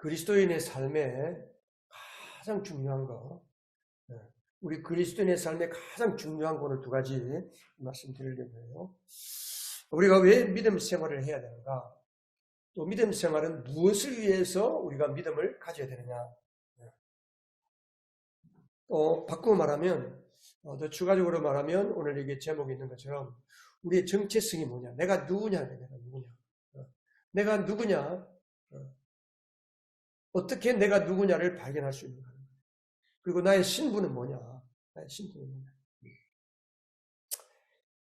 그리스도인의 삶에 가장 중요한 거, 우리 그리스도인의 삶에 가장 중요한 거를 두 가지 말씀드리려고 해요. 우리가 왜 믿음 생활을 해야 되는가? 또 믿음 생활은 무엇을 위해서 우리가 믿음을 가져야 되느냐? 또 바꾸어 말하면, 더 추가적으로 말하면 오늘 이게 제목이 있는 것처럼 우리의 정체성이 뭐냐? 내가 누구냐? 내가 누구냐? 내가 누구냐? 어떻게 내가 누구냐를 발견할 수 있는가? 그리고 나의 신분은 뭐냐? 나의 신분은 뭐냐?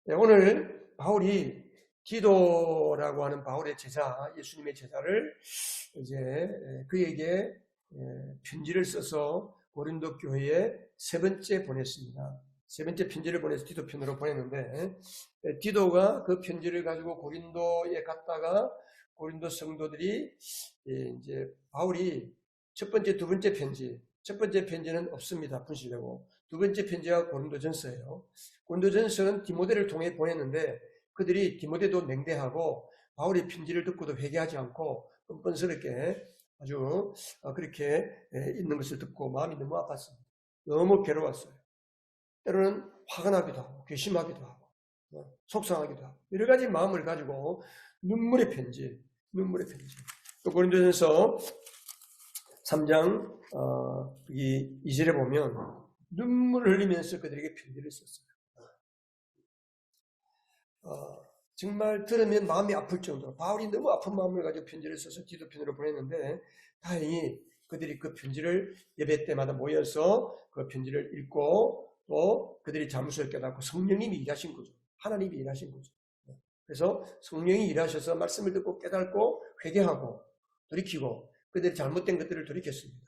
네, 오늘 바울이 디도라고 하는 바울의 제자, 예수님의 제자를 이제 그에게 편지를 써서 고린도 교회에 세 번째 보냈습니다. 세 번째 편지를 보내서 디도 편으로 보냈는데, 디도가 그 편지를 가지고 고린도에 갔다가 고린도 성도들이 이제 바울이 첫 번째, 두 번째 편지, 첫 번째 편지는 없습니다. 분실되고. 두 번째 편지가 고린도전서예요. 고린도전서는 디모데를 통해 보냈는데 그들이 디모데도 냉대하고 바울의 편지를 듣고도 회개하지 않고 뻔뻔스럽게 아주 그렇게 있는 것을 듣고 마음이 너무 아팠습니다. 너무 괴로웠어요. 때로는 화가 나기도 하고 괘씸하기도 하고 속상하기도 하고 여러 가지 마음을 가지고 눈물의 편지. 또 고린도전서 3장 2절에 보면 눈물을 흘리면서 그들에게 편지를 썼어요. 정말 들으면 마음이 아플 정도로 바울이 너무 아픈 마음을 가지고 편지를 써서 디도편으로 보냈는데 다행히 그들이 그 편지를 예배 때마다 모여서 그 편지를 읽고 또 그들이 잘못을 깨닫고 성령님이 일하신 거죠. 하나님이 일하신 거죠. 그래서 성령이 일하셔서 말씀을 듣고 깨닫고 회개하고 돌이키고 그들이 잘못된 것들을 돌이켰습니다.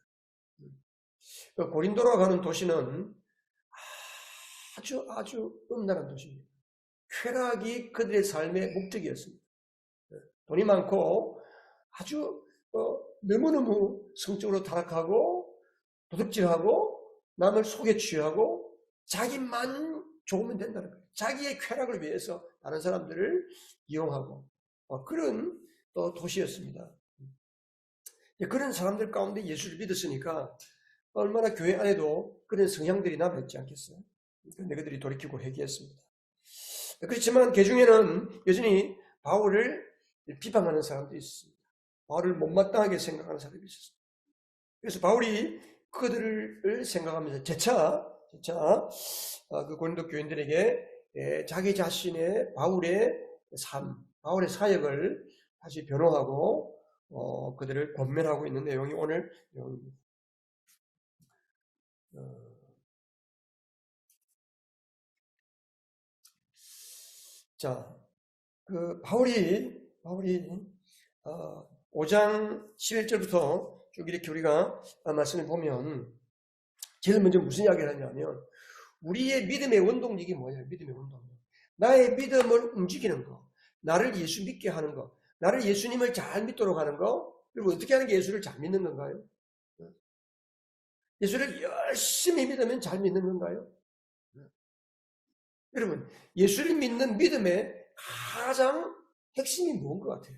고린도로 가는 도시는 아주 음란한 도시입니다. 쾌락이 그들의 삶의 목적이었습니다. 돈이 많고 아주 너무너무 성적으로 타락하고 도둑질하고 남을 속에 취하고 자기만 좋으면 된다는 거예요. 자기의 쾌락을 위해서 다른 사람들을 이용하고 그런 도시였습니다. 그런 사람들 가운데 예수를 믿었으니까 얼마나 교회 안에도 그런 성향들이 남아있지 않겠어요? 그런데 그들이 돌이키고 회개했습니다. 그렇지만 그 중에는 여전히 바울을 비방하는 사람들이 있습니다. 바울을 못마땅하게 생각하는 사람들이 있었습니다. 그래서 바울이 그들을 생각하면서 재차 그 고린도 교인들에게 자기 자신의 바울의 삶, 바울의 사역을 다시 변호하고 그들을 권면하고 있는 내용이 오늘 내용입니다. 자, 그 바울이 5장 11절부터 쭉 이렇게 우리가 말씀을 보면 제일 먼저 무슨 이야기를 하냐면 우리의 믿음의 원동력이 뭐예요? 믿음의 원동력. 나의 믿음을 움직이는 거, 나를 예수 믿게 하는 거, 나를 예수님을 잘 믿도록 하는 거, 그리고 어떻게 하는 게 예수를 잘 믿는 건가요? 예수를 열심히 믿으면 잘 믿는 건가요? 여러분, 예수를 믿는 믿음의 가장 핵심이 뭔 것 같아요?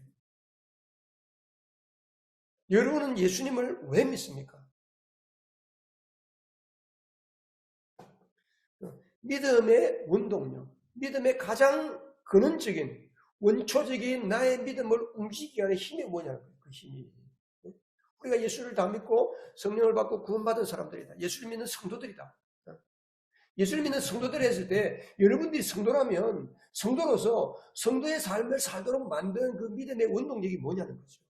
여러분은 예수님을 왜 믿습니까? 믿음의 원동력, 믿음의 가장 근원적인, 원초적인 나의 믿음을 움직이게 하는 힘이 뭐냐는 거예요. 그 힘이. 우리가 예수를 다 믿고 성령을 받고 구원받은 사람들이다. 예수를 믿는 성도들이다. 예수를 믿는 성도들이 했을 때 여러분들이 성도라면 성도로서 성도의 삶을 살도록 만든 그 믿음의 원동력이 뭐냐는 거죠.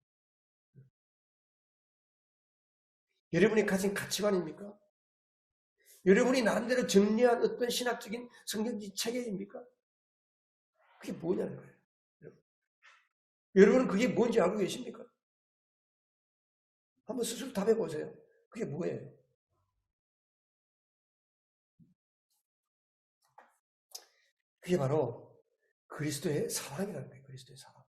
여러분이 가진 가치관입니까? 여러분이 나름대로 정리한 어떤 신학적인 성경적 체계입니까? 그게 뭐냐는 거예요. 여러분은 그게 뭔지 알고 계십니까? 한번 스스로 답해 보세요. 그게 뭐예요? 그게 바로 그리스도의 사랑이라는 거예요. 그리스도의 사랑.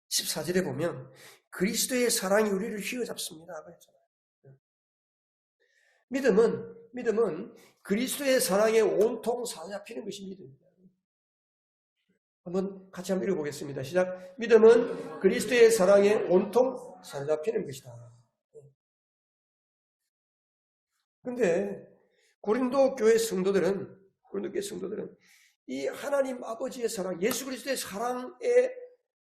14절에 보면 그리스도의 사랑이 우리를 휘어잡습니다. 믿음은 그리스도의 사랑에 온통 사로잡히는 것이 믿음입니다. 같이 한번 읽어보겠습니다. 시작. 믿음은 그리스도의 사랑에 온통 사로잡히는 것이다. 근데 고린도 교회 성도들은 이 하나님 아버지의 사랑, 예수 그리스도의 사랑의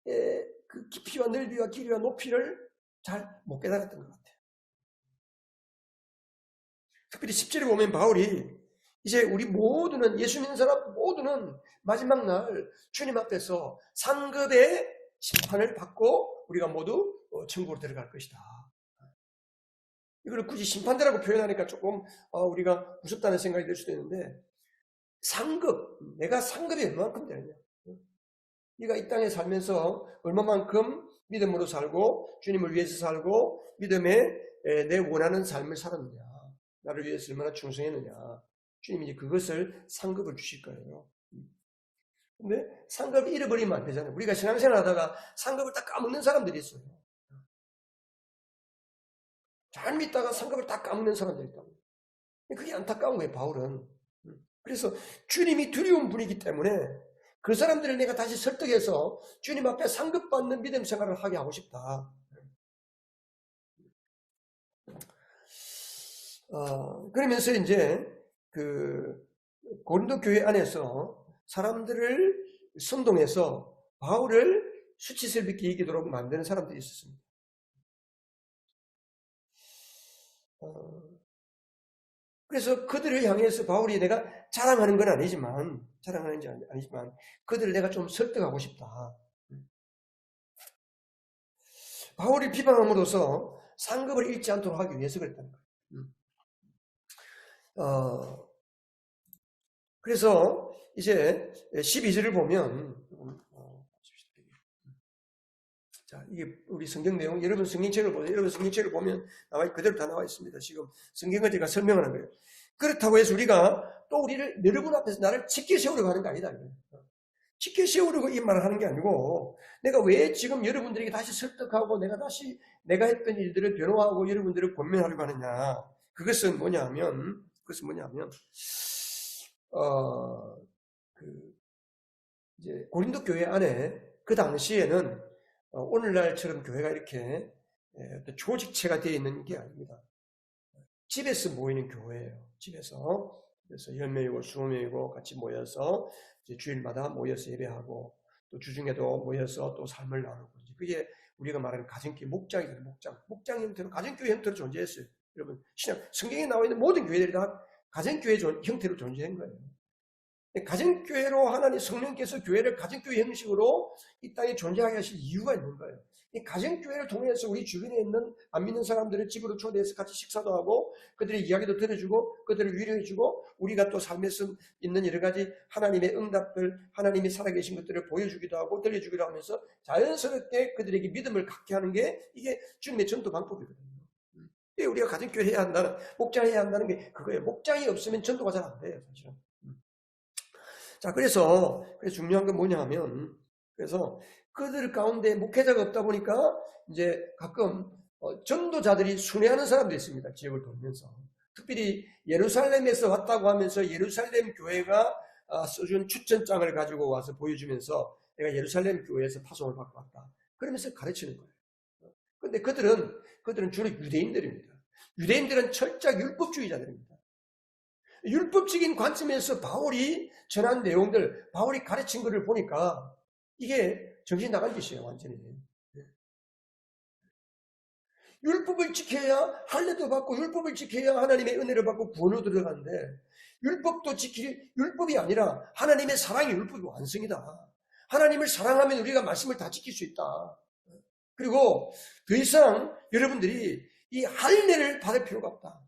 그 깊이와 넓이와 길이와 높이를 잘 못 깨달았던 것 같아요. 특별히 10절에 보면 바울이 이제 우리 모두는, 예수 믿는 사람 모두는 마지막 날 주님 앞에서 상급의 심판을 받고 우리가 모두 천국으로 들어갈 것이다. 이걸 굳이 심판대라고 표현하니까 조금 우리가 무섭다는 생각이 들 수도 있는데, 상급, 내가 상급이 얼마만큼 되느냐, 네가 이 땅에 살면서 얼마만큼 믿음으로 살고 주님을 위해서 살고 믿음에 내 원하는 삶을 살았느냐, 나를 위해서 얼마나 충성했느냐, 주님이 이제 그것을 상급을 주실 거예요. 근데 상급을 잃어버리면 안 되잖아요. 우리가 신앙생활 하다가 상급을 다 까먹는 사람들이 있어요. 잘 믿다가 상급을 다 까먹는 사람들이 있다고. 그게 안타까운 거예요, 바울은. 그래서 주님이 두려운 분이기 때문에 그 사람들을 내가 다시 설득해서 주님 앞에 상급받는 믿음 생활을 하게 하고 싶다. 그러면서 이제 그 고린도 교회 안에서 사람들을 선동해서 바울을 수치스럽게 이기도록 만드는 사람들이 있었습니다. 그래서 그들을 향해서 바울이, 내가 자랑하는 건 아니지만 그들을 내가 좀 설득하고 싶다. 바울이 비방함으로써 상급을 잃지 않도록 하기 위해서 그랬다는 거예요. 그래서 이제 12절을 보면, 자, 이게 우리 성경 내용, 여러분 성경책을 보세요. 여러분 성경책을 보면 그대로 다 나와 있습니다. 지금 성경을 제가 설명하는 거예요. 그렇다고 해서 우리가 또 우리를 여러분 앞에서 나를 지켜 세우려고 하는 게 아니다. 지켜 세우려고 이 말을 하는 게 아니고, 내가 왜 지금 여러분들에게 다시 설득하고 내가 했던 일들을 변호하고 여러분들을 권면하려고 하느냐. 그것은 뭐냐면 이제 고린도 교회 안에 그 당시에는 오늘날처럼 교회가 이렇게 조직체가 되어 있는 게 아닙니다. 집에서 모이는 교회예요. 집에서. 그래서 10명이고 20명이고 같이 모여서 이제 주일마다 모여서 예배하고, 또 주중에도 모여서 또 삶을 나누고, 그게 우리가 말하는 가정교회, 목장 형태로, 가정교회 형태로 존재했어요. 여러분, 성경에 나와 있는 모든 교회들이 다 가정교회 형태로 존재한 거예요. 가정교회로 하나님 성령께서 교회를 가정교회 형식으로 이 땅에 존재하게 하실 이유가 있는 거예요. 이 가정교회를 통해서 우리 주변에 있는 안 믿는 사람들을 집으로 초대해서 같이 식사도 하고, 그들의 이야기도 들어주고, 그들을 위로해주고, 우리가 또 삶에서 있는 여러 가지 하나님의 응답들, 하나님이 살아계신 것들을 보여주기도 하고 들려주기도 하면서 자연스럽게 그들에게 믿음을 갖게 하는 게, 이게 주님의 전도 방법이거든요. 우리가 가정교회 해야 한다는, 목장해야 한다는 게 그거예요. 목장이 없으면 전도가 잘 안 돼요, 사실은. 자, 그래서 중요한 건 뭐냐 하면, 그래서 그들 가운데 목회자가 없다 보니까 이제 가끔 전도자들이 순회하는 사람도 있습니다. 지역을 돌면서. 특별히 예루살렘에서 왔다고 하면서 예루살렘 교회가 써준 추천장을 가지고 와서 보여주면서, 내가 예루살렘 교회에서 파송을 받고 왔다, 그러면서 가르치는 거예요. 그런데 그들은 주로 유대인들입니다. 유대인들은 철저하게 율법주의자들입니다. 율법적인 관점에서 바울이 전한 내용들, 바울이 가르친 것을 보니까 이게 정신 나간 짓이에요, 완전히. 율법을 지켜야 할례도 받고, 율법을 지켜야 하나님의 은혜를 받고 구원으로 들어가는데, 율법이 아니라 하나님의 사랑이 율법의 완성이다. 하나님을 사랑하면 우리가 말씀을 다 지킬 수 있다. 그리고 더 이상 여러분들이 이 할례를 받을 필요가 없다.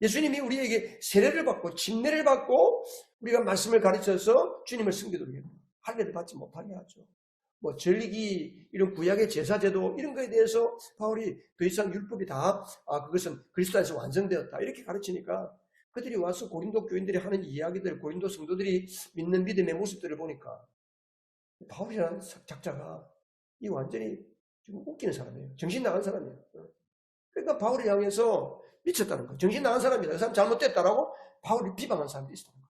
예수님이 우리에게 세례를 받고 침례를 받고 우리가 말씀을 가르쳐서 주님을 섬기도록 해요. 할례를 받지 못하게 하죠. 뭐 절기, 이런 구약의 제사제도, 이런 거에 대해서 바울이 더 이상 율법이 다 그것은 그리스도 안에서 완성되었다, 이렇게 가르치니까 그들이 와서 고린도 교인들이 하는 이야기들, 고린도 성도들이 믿는 믿음의 모습들을 보니까 바울이라는 작자가 이 완전히 좀 웃기는 사람이에요. 정신 나간 사람이에요. 그러니까 바울을 향해서 미쳤다는 거예요. 정신 나간 사람이다. 그 사람 잘못됐다라고 바울을 비방한 사람들이 있었던 거예요.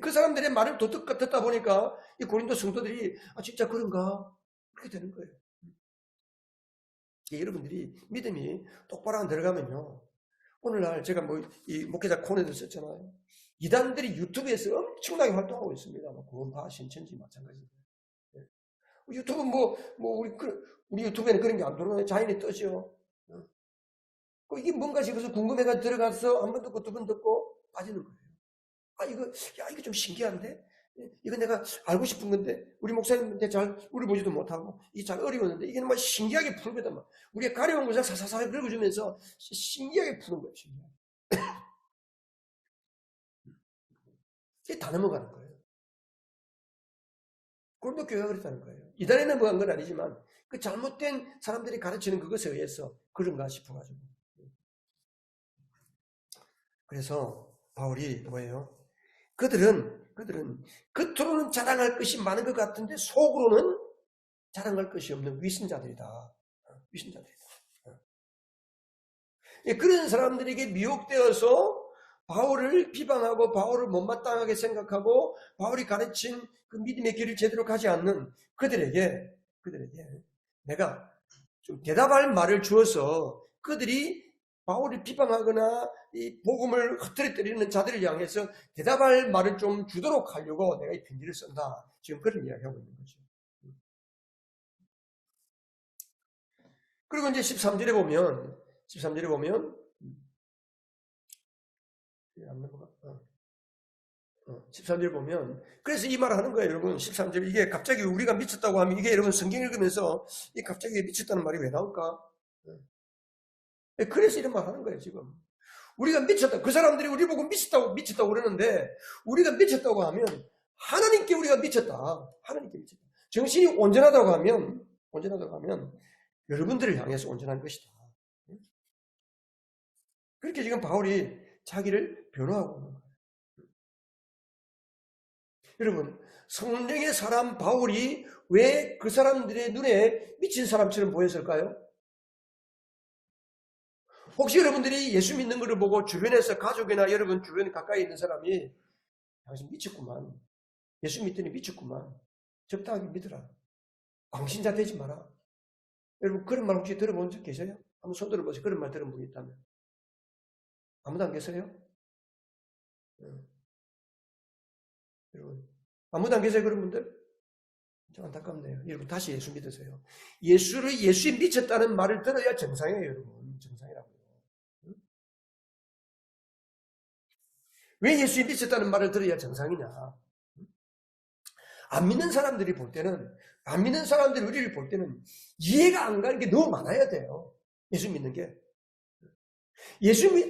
그 사람들의 말을 듣다 보니까 이 고린도 성도들이 진짜 그런가? 그렇게 되는 거예요. 여러분들이 믿음이 똑바로 안 들어가면요, 오늘날 제가 이 목회자 코너에도 썼잖아요. 이단들이 유튜브에서 엄청나게 활동하고 있습니다. 구원파, 신천지 마찬가지입니다. 유튜브 우리 유튜브에는 그런 게 안 들어오나요? 자연히 뜨죠. 이게 뭔가 싶어서 궁금해가 들어가서 한 번 듣고 두 번 듣고 빠지는 거예요. 이거 좀 신기한데? 이거 내가 알고 싶은 건데, 우리 목사님한테 잘 물어보지도 못하고, 이게 잘 어려웠는데, 이게 막 신기하게 풀거든. 우리가 가려운 것을 사사사 긁어주면서 신기하게 푸는 거예요, 신기하게. 이게 다 넘어가는 거예요. 고린도 교회가 그랬다는 거예요. 이단에 넘어간 건 아니지만, 그 잘못된 사람들이 가르치는 그것에 의해서 그런가 싶어가지고. 그래서 바울이 뭐예요? 그들은 겉으로는 자랑할 것이 많은 것 같은데 속으로는 자랑할 것이 없는 위선자들이다. 위선자들이다. 그런 사람들에게 미혹되어서 바울을 비방하고 바울을 못마땅하게 생각하고 바울이 가르친 그 믿음의 길을 제대로 가지 않는 그들에게 내가 좀 대답할 말을 주어서 그들이 바울을 비방하거나 이 복음을 흐트러뜨리는 자들을 향해서 대답할 말을 좀 주도록 하려고 내가 이 편지를 쓴다. 지금 그런 이야기하고 있는 거죠. 그리고 이제 13절에 보면 안 넘어가. 13절 보면 그래서 이 말을 하는 거예요, 여러분. 13절 이게 갑자기 우리가 미쳤다고 하면 이게 여러분 성경 읽으면서 이 갑자기 미쳤다는 말이 왜 나올까? 그래서 이런 말 하는 거예요, 지금. 우리가 미쳤다. 그 사람들이 우리 보고 미쳤다고 그러는데 우리가 미쳤다고 하면 하나님께 우리가 미쳤다. 하나님께 미쳤다. 정신이 온전하다고 하면 여러분들을 향해서 온전한 것이다. 그렇게 지금 바울이 자기를 변호하고 있는 거예요. 여러분, 성령의 사람 바울이 왜 그 사람들의 눈에 미친 사람처럼 보였을까요? 혹시 여러분들이 예수 믿는 것을 보고 주변에서 가족이나 여러분 주변에 가까이 있는 사람이 당신 미쳤구만. 예수 믿더니 미쳤구만. 적당하게 믿어라. 광신자 되지 마라. 여러분 그런 말 혹시 들어본 적 계세요? 한번 손 들어보세요. 그런 말 들은 분이 있다면. 아무도 안 계세요? 여러분 아무도 안 계세요? 그런 분들? 좀 안타깝네요. 여러분 다시 예수 믿으세요. 예수에 미쳤다는 말을 들어야 정상이에요. 여러분 정상이라고요. 왜 예수에 미쳤다는 말을 들어야 정상이냐? 안 믿는 사람들이 볼 때는 안 믿는 사람들이 우리를 볼 때는 이해가 안 가는 게 너무 많아야 돼요. 예수 믿는 게.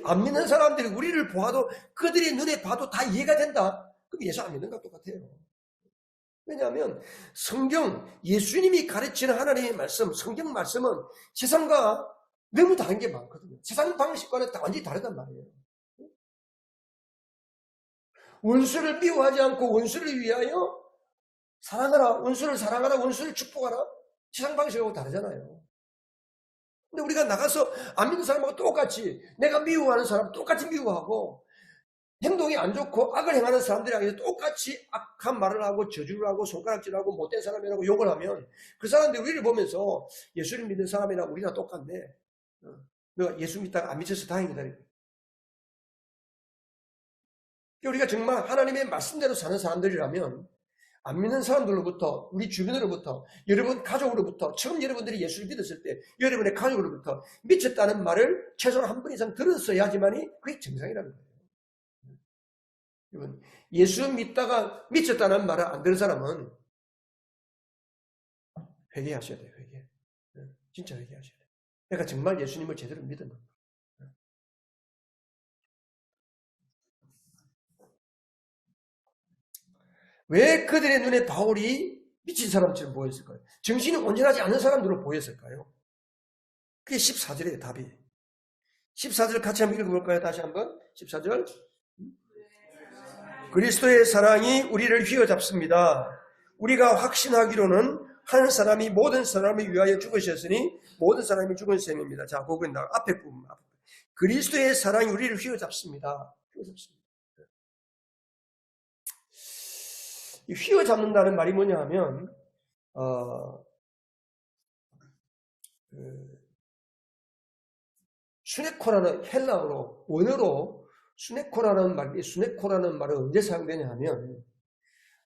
안 믿는 사람들이 우리를 보아도 그들의 눈에 봐도 다 이해가 된다. 그럼 예수 안 믿는 것과 똑같아요. 왜냐하면 예수님이 가르치는 하나님의 말씀, 성경 말씀은 세상과 너무 다른 게 많거든요. 세상 방식과는 완전히 다르단 말이에요. 원수를 미워하지 않고 원수를 위하여 사랑하라, 원수를 사랑하라, 원수를 축복하라. 세상 방식하고 다르잖아요. 근데 우리가 나가서 안 믿는 사람하고 똑같이 내가 미워하는 사람 똑같이 미워하고 행동이 안 좋고 악을 행하는 사람들이랑 똑같이 악한 말을 하고 저주를 하고 손가락질하고 못된 사람이라고 욕을 하면 그 사람들이 우리를 보면서 예수를 믿는 사람이랑 우리랑 똑같네. 너가 예수 믿다가 안 믿어서 다행이다. 우리가 정말 하나님의 말씀대로 사는 사람들이라면 안 믿는 사람들로부터 우리 주변으로부터 여러분 가족으로부터 처음 여러분들이 예수를 믿었을 때 여러분의 가족으로부터 미쳤다는 말을 최소한 한 번 이상 들었어야지만이 그게 정상이라는 거예요. 여러분 예수 믿다가 미쳤다는 말을 안 들은 사람은 회개하셔야 돼요. 회개. 진짜 회개하셔야 돼요. 내가 정말 예수님을 제대로 믿었나? 왜 그들의 눈에 바울이 미친 사람처럼 보였을까요? 정신이 온전하지 않은 사람들로 보였을까요? 그게 14절의 답이. 14절 같이 한번 읽어볼까요? 다시 한번. 14절. 그리스도의 사랑이 우리를 휘어잡습니다. 우리가 확신하기로는 한 사람이 모든 사람을 위하여 죽으셨으니 모든 사람이 죽은 셈입니다. 자, 그거 앞에 부분. 그리스도의 사랑이 우리를 휘어잡습니다. 이 휘어잡는다는 말이 뭐냐 하면 수네코라는 헬라어로, 원어로 수네코라는 말은 언제 사용되냐 하면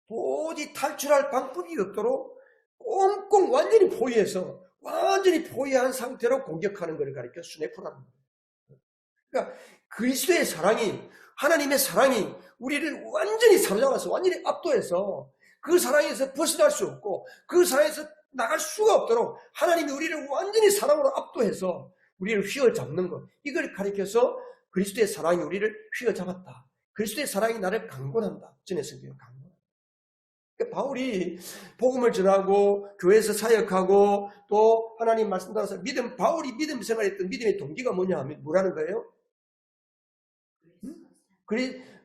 도저히 탈출할 방법이 없도록 꽁꽁 완전히 포위해서 완전히 포위한 상태로 공격하는 것을 가리켜 수네코라는 거예요. 그러니까 그리스도의 사랑이, 하나님의 사랑이 우리를 완전히 사로잡아서 완전히 압도해서 그 사랑에서 벗어날 수 없고 그 사랑에서 나갈 수가 없도록 하나님이 우리를 완전히 사랑으로 압도해서 우리를 휘어잡는 것, 이걸 가리켜서 그리스도의 사랑이 우리를 휘어잡았다. 그리스도의 사랑이 나를 강권한다. 전에 성경에 강권. 그러니까 바울이 복음을 전하고 교회에서 사역하고 또 하나님 말씀 따라서 바울이 믿음 생활했던 믿음의 동기가 뭐냐 하면 뭐라는 거예요?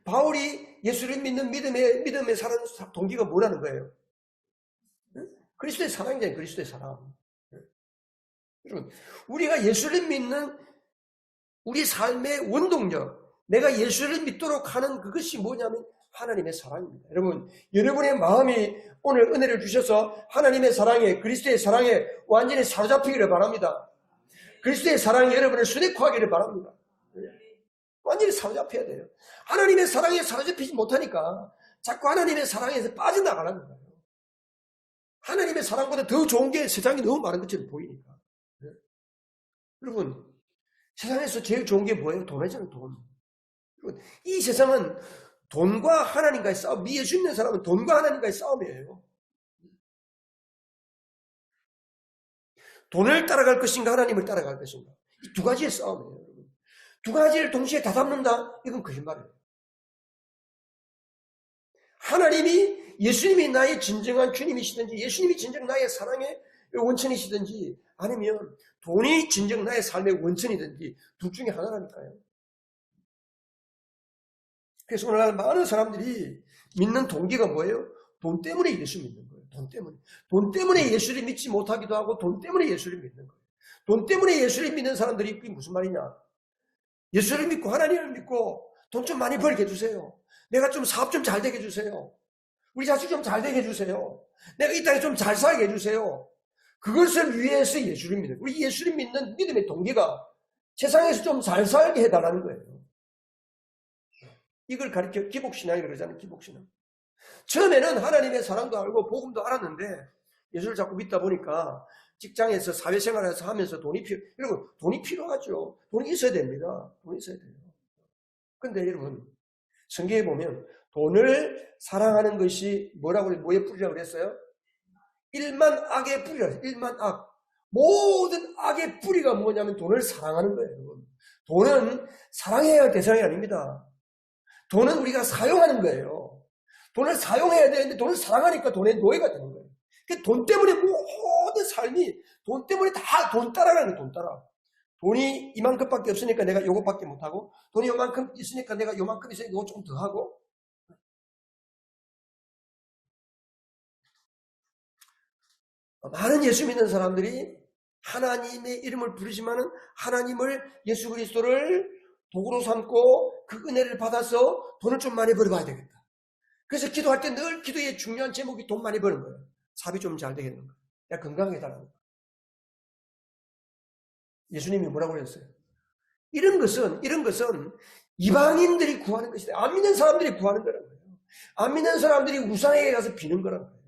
바울이 예수를 믿는 믿음에 사는 동기가 뭐라는 거예요? 그리스도의 사랑이잖아요. 그리스도의 사랑. 여러분, 우리가 예수를 믿는 우리 삶의 원동력, 내가 예수를 믿도록 하는 그것이 뭐냐면 하나님의 사랑입니다. 여러분, 여러분의 마음이 오늘 은혜를 주셔서 하나님의 사랑에, 그리스도의 사랑에 완전히 사로잡히기를 바랍니다. 그리스도의 사랑이 여러분을 수내코하기를 바랍니다. 완전히 사로잡혀야 돼요. 하나님의 사랑에 사로잡히지 못하니까 자꾸 하나님의 사랑에서 빠져나가는 거예요. 하나님의 사랑보다 더 좋은 게 세상에 너무 많은 것처럼 보이니까. 여러분, 세상에서 제일 좋은 게 뭐예요? 돈이잖아요, 돈. 여러분, 이 세상은 돈과 하나님과의 싸움, 예수 믿는 사람은 돈과 하나님과의 싸움이에요. 돈을 따라갈 것인가, 하나님을 따라갈 것인가. 이 두 가지의 싸움이에요. 여러분. 두 가지를 동시에 다 담는다? 이건 거짓말이에요. 하나님이, 예수님이 나의 진정한 주님이시든지, 예수님이 진정 나의 사랑의 원천이시든지, 아니면 돈이 진정 나의 삶의 원천이든지, 둘 중에 하나라니까요. 그래서 오늘날 많은 사람들이 믿는 동기가 뭐예요? 돈 때문에 예수 믿는 거예요. 돈 때문에. 돈 때문에 예수를 믿지 못하기도 하고 돈 때문에 예수를 믿는 거예요. 돈 때문에 예수를 믿는 사람들이 그게 무슨 말이냐? 예수를 믿고 하나님을 믿고 돈 좀 많이 벌게 해주세요. 내가 좀 사업 좀 잘 되게 해주세요. 우리 자식 좀 잘 되게 해주세요. 내가 이 땅에 좀 잘 살게 해주세요. 그것을 위해서 예수를 믿는 거예요. 우리 예수를 믿는 믿음의 동기가 세상에서 좀 잘 살게 해달라는 거예요. 이걸 가리켜 기복신앙이라고 그러잖아요. 기복신앙. 처음에는 하나님의 사랑도 알고 복음도 알았는데 예수를 자꾸 믿다 보니까 직장에서 사회생활에서 하면서 여러분 돈이 필요하죠. 돈이 있어야 됩니다. 돈이 있어야 돼요. 근데 여러분 성경에 보면 돈을 사랑하는 것이 뭐의 뿌리라고 그랬어요? 일만 악의 뿌리라고 했어요. 일만 악. 모든 악의 뿌리가 뭐냐면 돈을 사랑하는 거예요. 여러분. 돈은 사랑해야 할 대상이 아닙니다. 돈은 우리가 사용하는 거예요. 돈을 사용해야 되는데 돈을 사랑하니까 돈의 노예가 되는 거예요. 돈 때문에 모든 삶이 돈 때문에 다 돈 따라가는 거예요. 돈 따라. 돈이 이만큼밖에 없으니까 내가 요것밖에 못하고 돈이 요만큼 있으니까 내가 요만큼 있으니까 요거 좀 더 하고. 많은 예수 믿는 사람들이 하나님의 이름을 부르지만은 하나님을 예수 그리스도를 도구로 삼고 그 은혜를 받아서 돈을 좀 많이 벌어봐야 되겠다. 그래서 기도할 때 늘 기도의 중요한 제목이 돈 많이 버는 거예요. 사업이 좀 잘 되겠는 거예요. 내가 건강하게 달라는 거예요. 예수님이 뭐라고 그랬어요? 이런 것은 이방인들이 구하는 것이다. 안 믿는 사람들이 구하는 거라는 거예요. 안 믿는 사람들이 우상에게 가서 비는 거라는 거예요.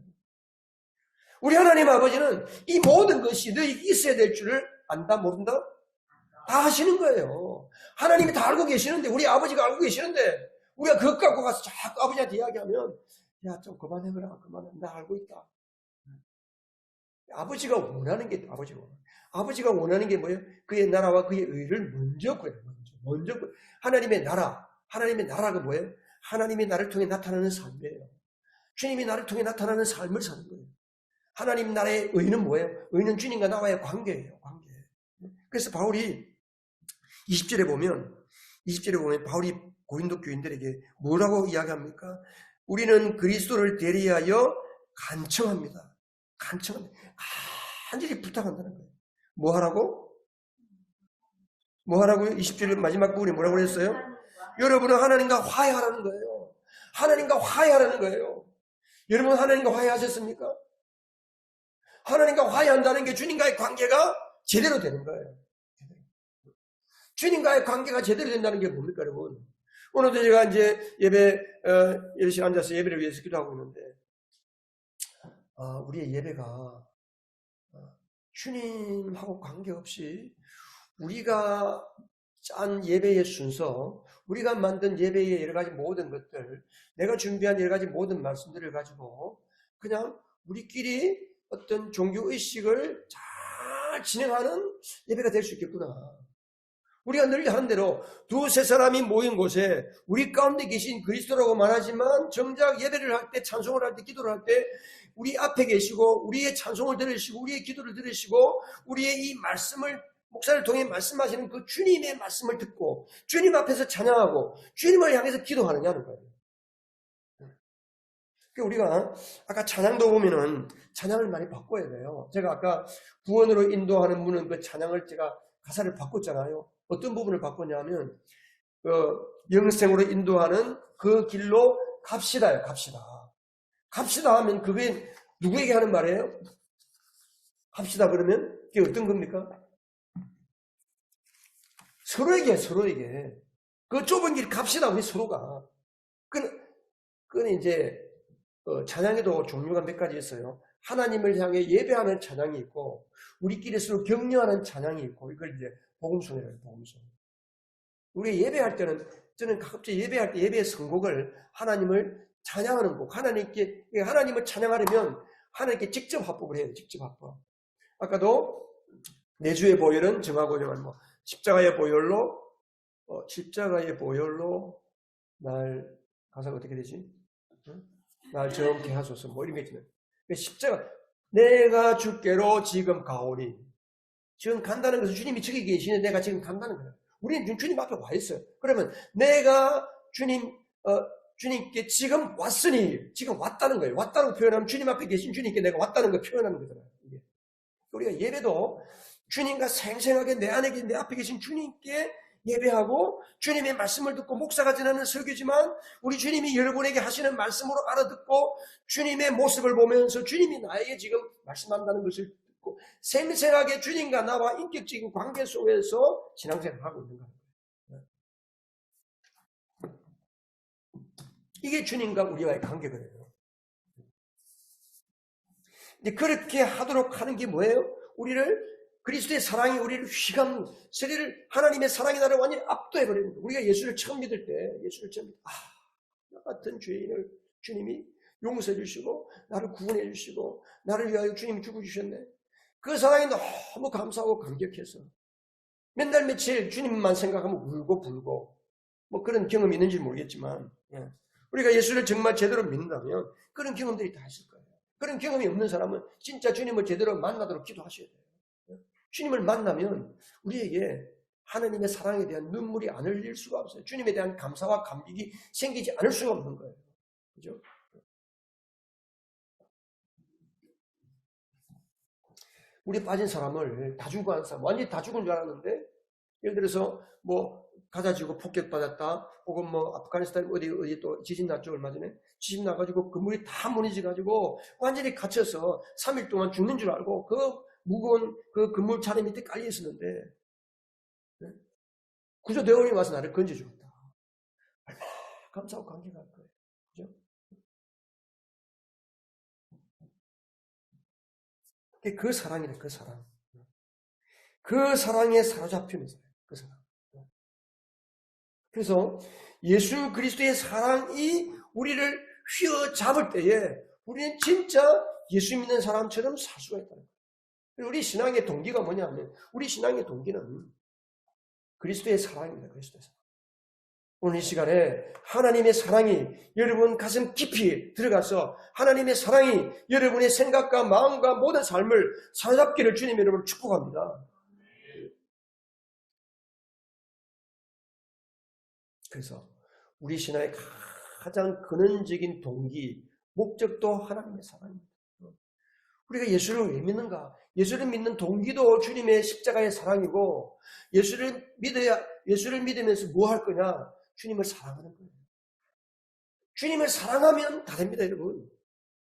우리 하나님 아버지는 이 모든 것이 너희 있어야 될 줄을 안다 모른다? 다 하시는 거예요. 하나님이 다 알고 계시는데 우리 아버지가 알고 계시는데 우리가 그것 갖고 가서 자꾸 아버지한테 이야기하면 야 좀 그만해라 그만해 나 알고 있다. 아버지가 원하는 게 아버지가 원하는 게 뭐예요? 그의 나라와 그의 의를 먼저 구해요. 먼저 구해요. 하나님의 나라가 뭐예요? 하나님이 나를 통해 나타나는 삶이에요. 주님이 나를 통해 나타나는 삶을 사는 거예요. 하나님 나라의 의는 뭐예요? 의는 주님과 나와의 관계예요. 관계. 그래서 바울이 20절에 보면 바울이 고린도 교인들에게 뭐라고 이야기합니까? 우리는 그리스도를 대리하여 간청합니다. 간절히 부탁한다는 거예요. 뭐 하라고요? 20절 마지막 부분에 뭐라고 그랬어요? 여러분은 하나님과 화해하라는 거예요. 하나님과 화해하라는 거예요. 여러분 하나님과 화해하셨습니까? 하나님과 화해한다는 게 주님과의 관계가 제대로 되는 거예요. 주님과의 관계가 제대로 된다는 게 뭡니까, 여러분? 오늘도 제가 이제 예배, 이렇게 앉아서 예배를 위해서 기도하고 있는데, 우리의 예배가 주님하고 관계없이 우리가 짠 예배의 순서, 우리가 만든 예배의 여러 가지 모든 것들, 내가 준비한 여러 가지 모든 말씀들을 가지고 그냥 우리끼리 어떤 종교의식을 잘 진행하는 예배가 될 수 있겠구나. 우리가 늘 하는 대로 두세 사람이 모인 곳에 우리 가운데 계신 그리스도라고 말하지만 정작 예배를 할 때, 찬송을 할 때, 기도를 할 때 우리 앞에 계시고 우리의 찬송을 들으시고 우리의 기도를 들으시고 우리의 이 말씀을 목사를 통해 말씀하시는 그 주님의 말씀을 듣고 주님 앞에서 찬양하고 주님을 향해서 기도하느냐는 거예요. 우리가 아까 찬양도 보면은 찬양을 많이 바꿔야 돼요. 제가 아까 구원으로 인도하는 문은 그 찬양을 제가 가사를 바꿨잖아요. 어떤 부분을 바꿨냐면 영생으로 인도하는 그 길로 갑시다요. 갑시다. 갑시다 하면 그게 누구에게 하는 말이에요? 갑시다 그러면 그게 어떤 겁니까? 서로에게. 그 좁은 길 갑시다, 우리 서로가. 그건 이제, 찬양에도 종류가 몇 가지 있어요. 하나님을 향해 예배하는 찬양이 있고, 우리끼리 서로 격려하는 찬양이 있고, 이걸 이제 복음송이라고 해요, 복음송. 우리 예배할 때는, 저는 가급적 예배할 때 예배의 선곡을 하나님을 찬양하는 곡, 하나님을 찬양하려면 하나님께 직접 합법을 해요, 직접 합법. 아까도 내주의 보혈은 정하고 정한 십자가의 보혈로 날 가사가 어떻게 되지? 날 정케 하소서 이런 게 있잖아요. 십자가 내가 주께로 지금 가오니 지금 간다는 것은 주님이 저기 계시는데 내가 지금 간다는 거예요. 우리는 주님 앞에 와 있어요. 그러면 내가 주님께 지금 왔으니 지금 왔다는 거예요. 왔다는 거 표현하면 주님 앞에 계신 주님께 내가 왔다는 걸 표현하는 거잖아요. 이게. 우리가 예배도 주님과 생생하게 내 안에 내 앞에 계신 주님께 예배하고 주님의 말씀을 듣고 목사가 전하는 설교지만 우리 주님이 여러분에게 하시는 말씀으로 알아듣고 주님의 모습을 보면서 주님이 나에게 지금 말씀한다는 것을 듣고 생생하게 주님과 나와 인격적인 관계 속에서 신앙생활을 하고 있는 거예요. 이게 주님과 우리와의 관계거든요. 근데 그렇게 하도록 하는 게 뭐예요? 그리스도의 사랑이 우리를 세리를 하나님의 사랑이 나를 완전히 압도해버리는 거예요. 우리가 예수를 처음 믿을 때, 나 같은 죄인을 주님이 용서해 주시고, 나를 구원해 주시고, 나를 위하여 주님이 죽어주셨네. 그 사랑이 너무 감사하고 감격해서, 맨날 며칠 주님만 생각하면 울고 불고, 그런 경험이 있는지 모르겠지만, 우리가 예수를 정말 제대로 믿는다면, 그런 경험들이 다 있을 거예요. 그런 경험이 없는 사람은 진짜 주님을 제대로 만나도록 기도하셔야 돼요. 주님을 만나면 우리에게 하나님의 사랑에 대한 눈물이 안 흘릴 수가 없어요. 주님에 대한 감사와 감격이 생기지 않을 수가 없는 거예요. 그죠? 우리 빠진 사람을 다 죽고 한 사람, 완전히 다 죽은 줄 알았는데, 예를 들어서 가자 지고 폭격받았다, 혹은 아프가니스탄 어디 또 지진 났죠, 얼마 전에. 지진 나가지고 건물이 다 무너져가지고 완전히 갇혀서 3일 동안 죽는 줄 알고 그 무거운 그 건물 차례 밑에 깔려 있었는데 구조대원이 와서 나를 건져주었다. 얼마나 감사하고 감격할 거예요. 그죠? 그 사랑이래, 그 사랑. 그 사랑에 사로잡히면서 그 사랑. 그래서 예수 그리스도의 사랑이 우리를 휘어잡을 때에 우리는 진짜 예수 믿는 사람처럼 살 수가 있다는 거예요. 우리 신앙의 동기가 뭐냐면 우리 신앙의 동기는 그리스도의 사랑입니다. 그리스도의 사랑. 오늘 이 시간에 하나님의 사랑이 여러분 가슴 깊이 들어가서 하나님의 사랑이 여러분의 생각과 마음과 모든 삶을 사로잡기를 주님 여러분을 축복합니다. 그래서 우리 신앙의 가장 근원적인 동기, 목적도 하나님의 사랑입니다. 우리가 예수를 왜 믿는가? 예수를 믿는 동기도 주님의 십자가의 사랑이고 예수를 믿으면서 뭐 할 거냐? 주님을 사랑하는 거예요. 주님을 사랑하면 다 됩니다, 여러분.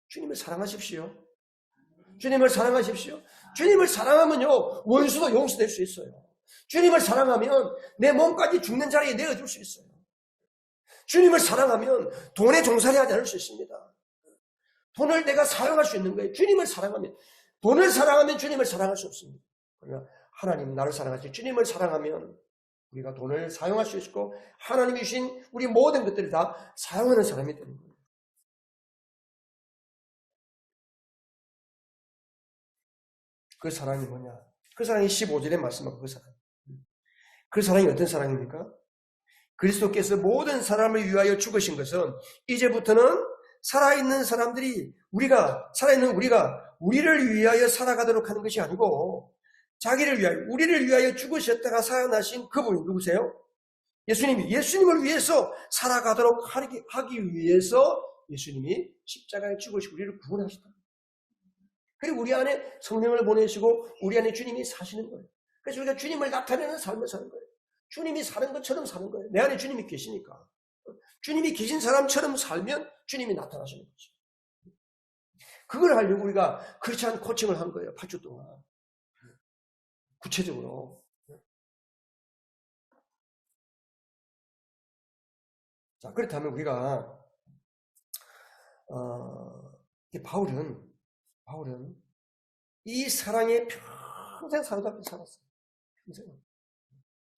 주님을 사랑하십시오. 주님을 사랑하십시오. 주님을 사랑하면요, 원수도 용서될 수 있어요. 주님을 사랑하면 내 몸까지 죽는 자리에 내어줄 수 있어요. 주님을 사랑하면 돈에 종살이 하지 않을 수 있습니다. 돈을 내가 사용할 수 있는 거예요. 주님을 사랑하면. 돈을 사랑하면 주님을 사랑할 수 없습니다. 그러나 하나님 나를 사랑하지. 주님을 사랑하면 우리가 돈을 사용할 수 있고 하나님이 주신 우리 모든 것들을 다 사용하는 사람이 되는 거예요. 그 사랑이 뭐냐? 그 사랑이 15절에 말씀하고 그 사랑이 어떤 사랑입니까? 그리스도께서 모든 사람을 위하여 죽으신 것은 이제부터는 살아있는 사람들이 살아있는 우리가 우리를 위하여 살아가도록 하는 것이 아니고 우리를 위하여 죽으셨다가 살아나신 그분이 누구세요? 예수님을 위해서 살아가도록 하기 위해서 예수님이 십자가에 죽으시고 우리를 구원하셨다. 그리고 우리 안에 성령을 보내시고 우리 안에 주님이 사시는 거예요. 그래서 우리가 주님을 나타내는 삶을 사는 거예요. 주님이 사는 것처럼 사는 거예요. 내 안에 주님이 계시니까. 주님이 계신 사람처럼 살면 주님이 나타나시는 거죠. 그걸 하려고 우리가 크리스찬 코칭을 한 거예요. 8주 동안. 구체적으로. 자, 그렇다면 우리가 바울은 이 사랑에 평생 사로잡혀 살았어요. 평생.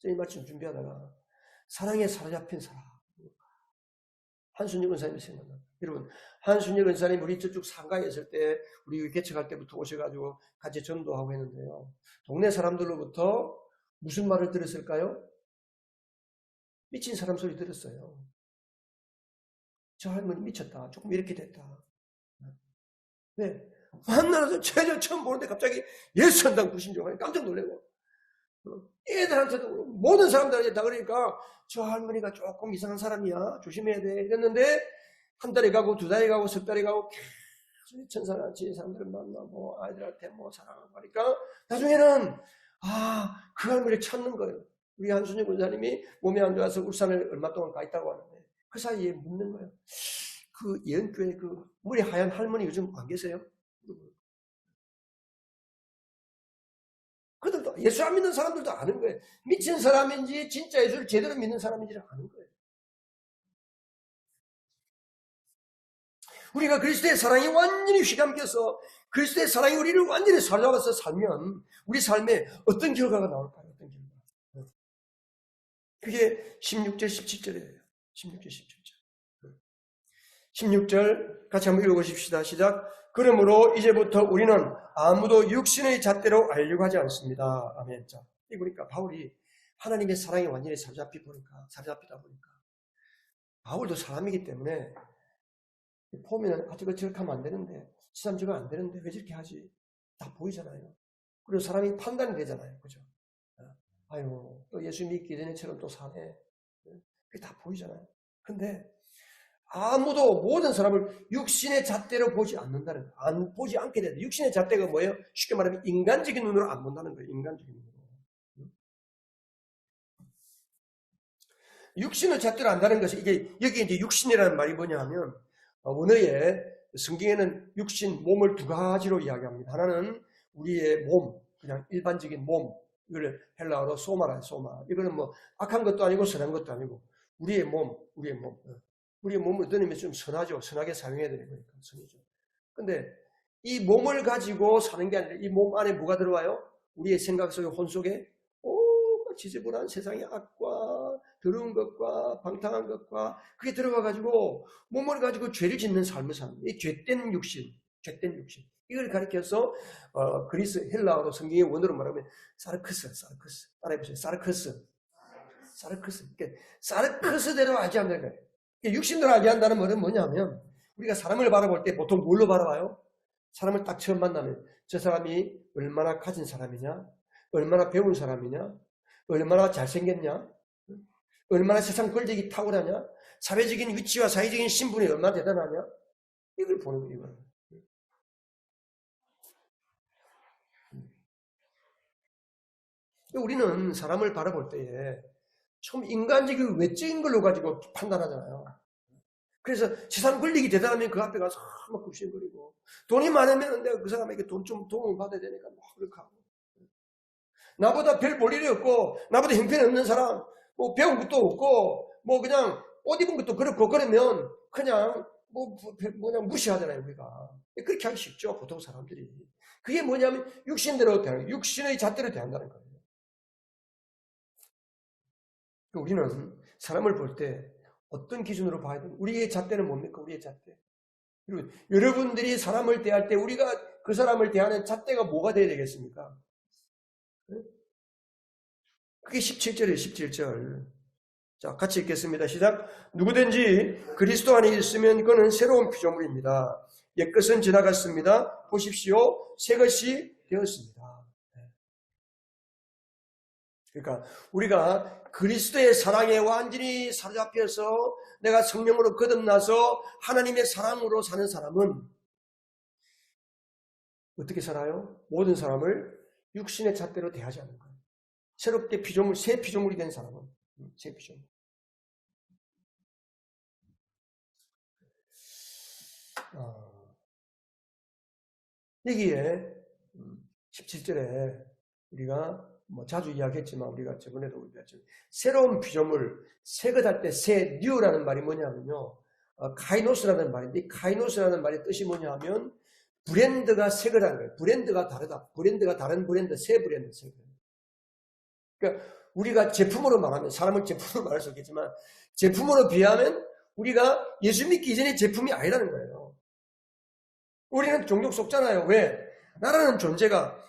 이 말씀 준비하다가 사랑에 사로잡힌 사람. 한순혁 권사님이 생각나. 여러분, 한순혁 권사님 우리 저쪽 상가에 있을 때 우리 개척할 때부터 오셔가지고 같이 전도하고 했는데요. 동네 사람들로부터 무슨 말을 들었을까요? 미친 사람 소리 들었어요. 저 할머니 미쳤다. 조금 이렇게 됐다. 네. 만나서 제자 처음 보는데 갑자기 예수한당 부신종하니 깜짝 놀래고 애들한테도 모든 사람들한테 다 그러니까 저 할머니가 조금 이상한 사람이야. 조심해야 돼. 이랬는데 한 달이 가고 두 달이 가고 석 달이 가고 계속 천사같이 사람들을 만나고 아이들한테 사랑하고 하니까 나중에는 그 할머니를 찾는 거예요. 우리 한순영 권사님이 몸이 안 좋아서 울산을 얼마 동안 가 있다고 하는데 그 사이에 묻는 거예요. 그 예언교회 그 머리 하얀 할머니 요즘 안 계세요? 그들도 예수 안 믿는 사람들도 아는 거예요. 미친 사람인지 진짜 예수를 제대로 믿는 사람인지를 아는 거예요. 우리가 그리스도의 사랑이 완전히 휘감겨서 그리스도의 사랑이 우리를 완전히 사로잡아서 살면 우리 삶에 어떤 결과가 나올까요? 어떤 결과? 그게 16절 17절이에요. 16절 17절. 16절 같이 한번 읽어보십시다. 시작. 그러므로 이제부터 우리는 아무도 육신의 잣대로 알려고 하지 않습니다. 아멘. 자, 그러니까 바울이 하나님의 사랑에 완전히 사로잡히다 보니까 바울도 사람이기 때문에 보면 저거 저렇게 하면 안 되는데 저 사람 저거 안 되는데 왜 저렇게 하지? 다 보이잖아요. 그리고 사람이 판단이 되잖아요. 그죠? 아유 또 예수 믿기 전에처럼 또 사네. 그게 다 보이잖아요. 근데 아무도 모든 사람을 육신의 잣대로 보지 않는다는 거예요. 안 보지 않게 된다. 육신의 잣대가 뭐예요? 쉽게 말하면 인간적인 눈으로 안 본다는 거예요. 인간적인 눈으로. 육신의 잣대로 안다는 것이 여기 이제 육신이라는 말이 뭐냐 하면 원어에 성경에는 육신, 몸을 두 가지로 이야기합니다. 하나는 우리의 몸, 그냥 일반적인 몸. 이걸 헬라어로 소마라, 소마. 이거는 악한 것도 아니고 선한 것도 아니고 우리의 몸. 우리의 몸을 어떤 의미에서 좀 선하죠. 선하게 사용해야 되는 거니까. 선이죠. 근데 이 몸을 가지고 사는 게 아니라 이 몸 안에 뭐가 들어와요? 우리의 생각 속에, 혼 속에 지저분한 세상의 악과 더러운 것과 방탕한 것과 그게 들어가가지고 몸을 가지고 죄를 짓는 삶을 사는 이 죄된 육신. 이걸 가리켜서 그리스 헬라어로 성경의 원어로 말하면 사르크스. 따라해보세요. 사르크스. 그러니까 사르크스대로 하지 않는 거예요. 육신대로 하지 않는다는 말은 뭐냐면 우리가 사람을 바라볼 때 보통 뭘로 바라봐요? 사람을 딱 처음 만나면 저 사람이 얼마나 가진 사람이냐? 얼마나 배운 사람이냐? 얼마나 잘생겼냐? 얼마나 세상 권력이 탁월하냐? 사회적인 위치와 사회적인 신분이 얼마나 대단하냐? 이걸 보는 거예요. 우리는 사람을 바라볼 때에 좀 인간적이고 외적인 걸로 가지고 판단하잖아요. 그래서 세상 권력이 대단하면 그 앞에 가서 막 굽신거리고 돈이 많으면 내가 그 사람에게 돈 좀 도움을 받아야 되니까 막 그렇게 하고 나보다 별 볼 일이 없고, 나보다 형편이 없는 사람, 뭐 배운 것도 없고, 뭐 그냥 옷 입은 것도 그렇고, 그러면 그냥 그냥 무시하잖아요, 우리가. 그렇게 하기 쉽죠, 보통 사람들이. 그게 뭐냐면 육신대로 대하는 거예요. 육신의 잣대로 대한다는 거예요. 우리는 사람을 볼 때 어떤 기준으로 봐야 돼요? 우리의 잣대는 뭡니까? 우리의 잣대. 그리고 여러분들이 사람을 대할 때 우리가 그 사람을 대하는 잣대가 뭐가 돼야 되겠습니까? 그게 17절이에요, 17절. 자, 같이 읽겠습니다. 시작. 누구든지 그리스도 안에 있으면 그는 새로운 피조물입니다. 옛것은 지나갔습니다. 보십시오. 새것이 되었습니다. 그러니까 우리가 그리스도의 사랑에 완전히 사로잡혀서 내가 성령으로 거듭나서 하나님의 사랑으로 사는 사람은 어떻게 살아요? 모든 사람을 육신의 잣대로 대하지 않는 거예요. 새롭게 피조물, 새 피조물이 된 사람은 새 피조물. 여기에 17절에 우리가 뭐 자주 이야기했지만 우리가 저번에도 얘기했죠. 새로운 피조물, 새 것 할 때 새 뉴라는 말이 뭐냐면요. 카이노스라는 말인데 카이노스라는 말의 뜻이 뭐냐면 브랜드가 새 거라는 거예요. 브랜드가 다르다. 브랜드가 다른 브랜드, 새 브랜드, 새 브랜드. 그러니까 우리가 제품으로 말하면 사람을 제품으로 말할 수 없겠지만 제품으로 비하면 우리가 예수 믿기 이전의 제품이 아니라는 거예요. 우리는 종족 속잖아요. 왜? 나라는 존재가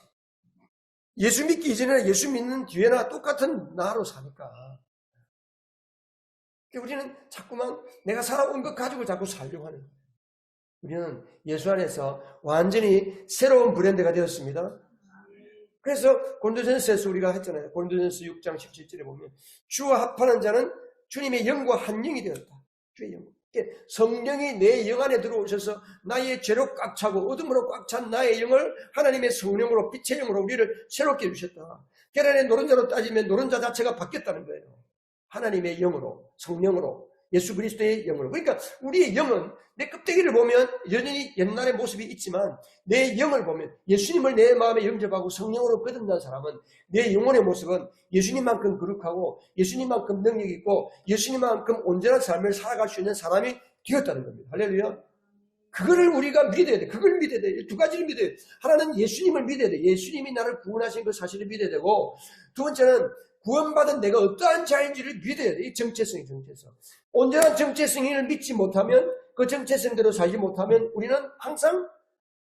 예수 믿기 이전이나 예수 믿는 뒤에나 똑같은 나로 사니까. 우리는 자꾸만 내가 살아온 것 가지고 자꾸 살려고 하는 거예요. 우리는 예수 안에서 완전히 새로운 브랜드가 되었습니다. 그래서 고린도전서에서 우리가 했잖아요. 고린도전서 6장 17절에 보면 주와 합하는 자는 주님의 영과 한 영이 되었다. 주의 영. 성령이 내 영 안에 들어오셔서 나의 죄로 꽉 차고 어둠으로 꽉 찬 나의 영을 하나님의 성령으로 빛의 영으로 우리를 새롭게 해주셨다. 계란의 노른자로 따지면 노른자 자체가 바뀌었다는 거예요. 하나님의 영으로, 성령으로, 예수 그리스도의 영으로. 그러니까 우리의 영은 내 껍데기를 보면 여전히 옛날의 모습이 있지만 내 영을 보면 예수님을 내 마음에 영접하고 성령으로 거듭난 사람은 내 영혼의 모습은 예수님만큼 거룩하고 예수님만큼 능력 있고 예수님만큼 온전한 삶을 살아갈 수 있는 사람이 되었다는 겁니다. 할렐루야. 그거를 우리가 믿어야 돼. 그걸 믿어야 돼. 두 가지를 믿어야 돼. 하나는 예수님을 믿어야 돼. 예수님이 나를 구원하신 그 사실을 믿어야 되고 두 번째는 구원받은 내가 어떠한 자인지를 믿어야 돼. 이 정체성이 정체성. 온전한 정체성을 믿지 못하면 그 정체성대로 살지 못하면 우리는 항상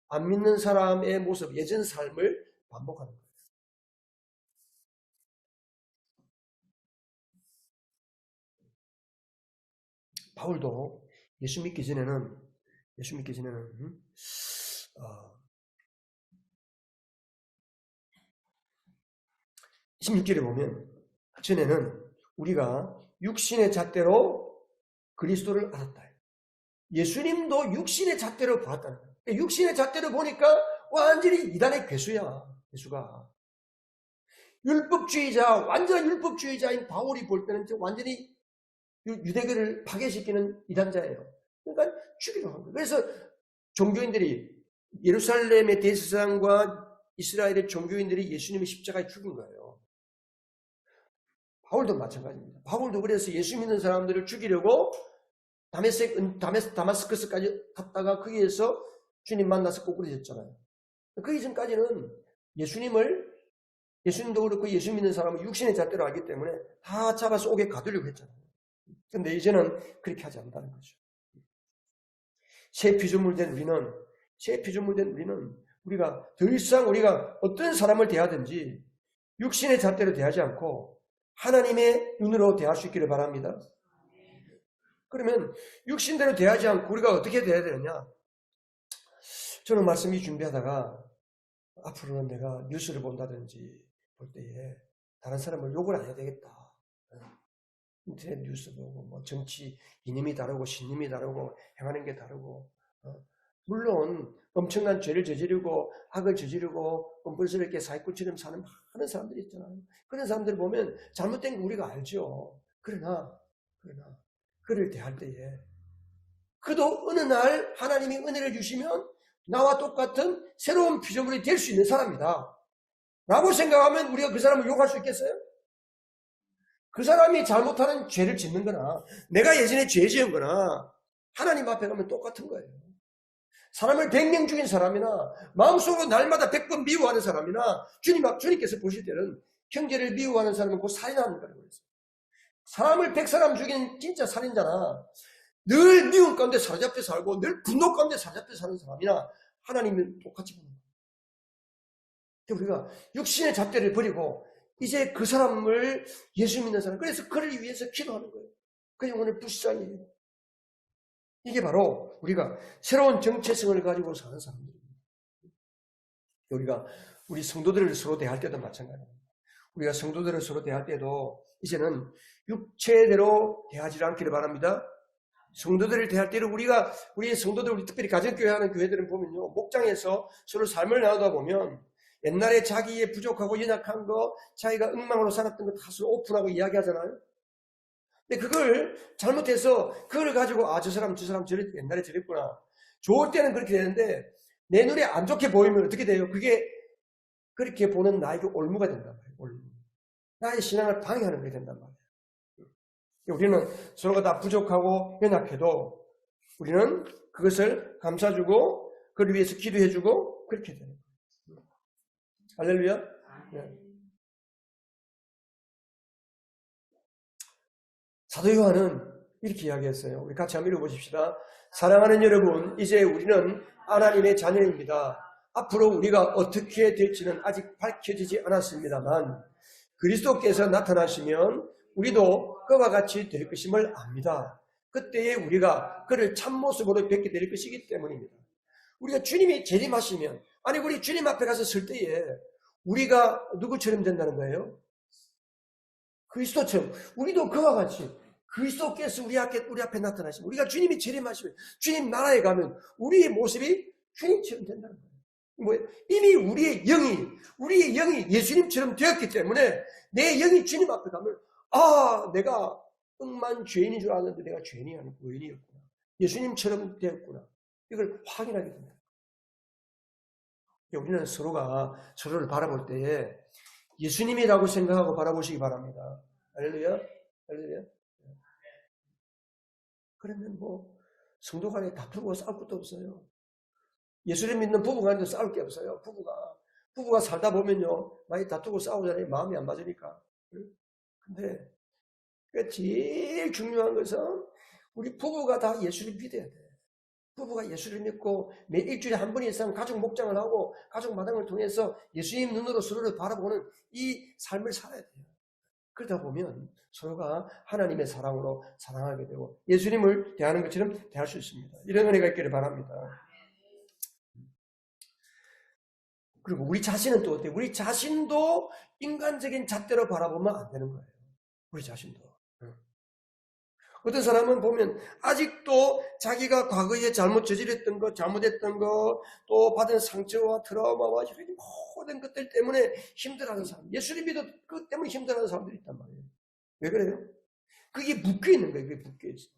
안 믿는 사람의 모습, 예전 삶을 반복하는 거예요. 바울도 예수 믿기 전에는 26절에 보면 전에는 우리가 육신의 잣대로 그리스도를 알았다. 예수님도 육신의 잣대로 보았다는 거예요. 육신의 잣대로 보니까 완전히 이단의 괴수야. 괴수가. 율법주의자, 완전한 율법주의자인 바울이 볼 때는 완전히 유대교를 파괴시키는 이단자예요. 그러니까 죽이려고 한 거예요. 그래서 종교인들이 예루살렘의 대제사장과 이스라엘의 종교인들이 예수님의 십자가에 죽인 거예요. 바울도 마찬가지입니다. 바울도 그래서 예수 믿는 사람들을 죽이려고 다마스커스까지 갔다가 거기에서 주님 만나서 꼬꾸라졌잖아요. 그 이전까지는 예수님도 그렇고 예수 믿는 사람은 육신의 잣대로 알기 때문에 다 잡아서 옥에 가두려고 했잖아요. 그런데 이제는 그렇게 하지 않는다는 거죠. 새 피조물 된 우리는 우리가 더 이상 우리가 어떤 사람을 대하든지 육신의 잣대로 대하지 않고 하나님의 눈으로 대할 수 있기를 바랍니다. 그러면 육신대로 대하지 않고 우리가 어떻게 대해야 되느냐? 저는 말씀이 준비하다가 앞으로는 내가 뉴스를 본다든지 볼 때에 다른 사람을 욕을 안 해야 되겠다. 인터넷 뉴스 보고 뭐 정치 이념이 다르고 신념이 다르고 행하는 게 다르고 물론 엄청난 죄를 저지르고 악을 저지르고 뻔뻔스럽게 사기꾼처럼 사는 많은 사람들이 있잖아요. 그런 사람들 보면 잘못된 거 우리가 알죠. 그러나 그를 대할 때에 그도 어느 날 하나님이 은혜를 주시면 나와 똑같은 새로운 피조물이 될 수 있는 사람이다. 라고 생각하면 우리가 그 사람을 욕할 수 있겠어요? 그 사람이 잘못하는 죄를 짓는 거나 내가 예전에 죄 지은 거나 하나님 앞에 가면 똑같은 거예요. 사람을 100명 죽인 사람이나 마음속으로 날마다 100번 미워하는 사람이나 주님께서 보실 때는 형제를 미워하는 사람은 곧 살인하는 거라고 그랬어요. 사람을 100사람 죽인 진짜 살인자나 늘 미움 가운데 사로잡혀 살고 늘 분노 가운데 사로잡혀 사는 사람이나 하나님은 똑같이 보는 거예요. 우리가 육신의 잣대를 버리고 이제 그 사람을 예수 믿는 사람, 그래서 그를 위해서 기도하는 거예요. 그 영혼을 불쌍히. 이게 바로 우리가 새로운 정체성을 가지고 사는 사람들입니다. 우리 성도들을 서로 대할 때도 마찬가지입니다. 우리가 성도들을 서로 대할 때도 이제는 육체대로 대하지 않기를 바랍니다. 성도들을 대할 때는 우리 성도들, 우리 특별히 가정교회 하는 교회들은 보면요, 목장에서 서로 삶을 나누다 보면 옛날에 자기의 부족하고 연약한 거, 자기가 엉망으로 살았던 거 다 서로 오픈하고 이야기하잖아요. 근데 그걸 잘못해서 그걸 가지고 저 사람 옛날에 저랬구나. 좋을 때는 그렇게 되는데 내 눈에 안 좋게 보이면 어떻게 돼요? 그게 그렇게 보는 나에게 올무가 된단 말이에요. 올무. 나의 신앙을 방해하는 게 된단 말이에요. 우리는 서로가 다 부족하고 연약해도 우리는 그것을 감싸주고 그를 위해서 기도해주고 그렇게 돼요. 할렐루야. 네. 사도 요한은 이렇게 이야기했어요. 우리 같이 한번 읽어보십시다. 사랑하는 여러분, 이제 우리는 하나님의 자녀입니다. 앞으로 우리가 어떻게 될지는 아직 밝혀지지 않았습니다만 그리스도께서 나타나시면 우리도 그와 같이 될 것임을 압니다. 그때에 우리가 그를 참모습으로 뵙게 될 것이기 때문입니다. 우리가 주님이 재림하시면, 아니 우리 주님 앞에 가서 설 때에 우리가 누구처럼 된다는 거예요? 그리스도처럼. 우리도 그와 같이 그리스도께서 우리 앞에 나타나시면, 우리가 주님이 재림하시면, 주님 나라에 가면 우리의 모습이 주님처럼 된다는 거예요. 이미 우리의 영이 예수님처럼 되었기 때문에 내 영이 주님 앞에 가면 내가 억만 죄인인 줄 알았는데 내가 죄인이 아니고 의인이었구나. 예수님처럼 되었구나. 이걸 확인하게 됩니다. 우리는 서로가 서로를 바라볼 때에 예수님이라고 생각하고 바라보시기 바랍니다. 할렐루야. 할렐루야. 그러면 성도 간에 다투고 싸울 것도 없어요. 예수를 믿는 부부 간에도 싸울 게 없어요. 부부가 살다 보면요, 많이 다투고 싸우잖아요. 마음이 안 맞으니까. 근데 제일 중요한 것은 우리 부부가 다 예수를 믿어야 돼. 부부가 예수를 믿고 매 일주일에 한 번 이상 가족 목장을 하고 가족 마당을 통해서 예수님 눈으로 서로를 바라보는 이 삶을 살아야 돼요. 그러다 보면 서로가 하나님의 사랑으로 사랑하게 되고 예수님을 대하는 것처럼 대할 수 있습니다. 이런 은혜가 있기를 바랍니다. 그리고 우리 자신은 또 어때요? 우리 자신도 인간적인 잣대로 바라보면 안 되는 거예요. 우리 자신도. 어떤 사람은 보면 아직도 자기가 과거에 잘못 저질렀던 것, 잘못했던 것, 또 받은 상처와 트라우마와 이런 모든 것들 때문에 힘들어하는 사람, 예수를 믿어 그것 때문에 힘들어하는 사람들이 있단 말이에요. 왜 그래요? 그게 묶여 있는 거예요. 그게 묶여 있어.